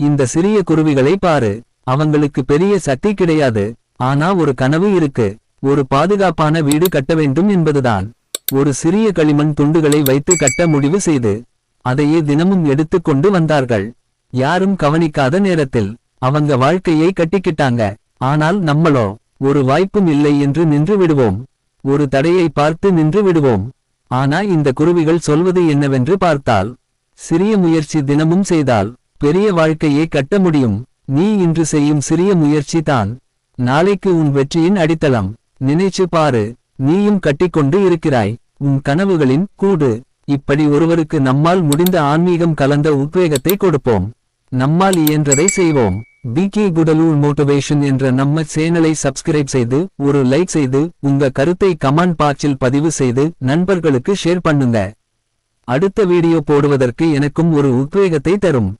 இந்த சிறிய குருவிகளை பாரு. அவங்களுக்கு பெரிய சக்தி கிடையாது. ஆனா ஒரு கனவு இருக்கு. ஒரு பாதுகாப்பான வீடு கட்ட வேண்டும் என்பதுதான். ஒரு சிறிய களிமண் துண்டுகளை வைத்து கட்ட முடிவு செய்து அதையே தினமும் எடுத்து கொண்டு வந்தார்கள். யாரும் கவனிக்காத நேரத்தில் அவங்க வாழ்க்கையை கட்டிக்கிட்டாங்க. ஆனால் நம்மளோ ஒரு வாய்ப்பும் இல்லை என்று நின்று விடுவோம். ஒரு தடையை பார்த்து நின்று விடுவோம். ஆனா இந்த குருவிகள் சொல்வது என்னவென்று பார்த்தால், சிறிய முயற்சி தினமும் செய்தால் பெரிய வாழ்க்கையை கட்ட முடியும். நீ இன்று செய்யும் சிறிய முயற்சி தான் நாளைக்கு உன் வெற்றியின் அடித்தளம். நினைச்சு பாரு, நீயும் கட்டிக்கொண்டு இருக்கிறாய் உன் கனவுகளின் கூடு. இப்படி ஒருவருக்கு நம்மால் முடிந்த ஆன்மீகம் கலந்த உத்வேகத்தை கொடுப்போம். நம்மால் இயன்றதை செய்வோம். பிகே குடலூர் மோட்டிவேஷன் என்ற நம்ம சேனலை சப்ஸ்கிரைப் செய்து ஒரு லைக் செய்து உங்க கருத்தை கமெண்ட் பாக்ஸில் பதிவு செய்து நண்பர்களுக்கு ஷேர் பண்ணுங்க. அடுத்த வீடியோ போடுவதற்கு எனக்கும் ஒரு உத்வேகத்தை தரும்.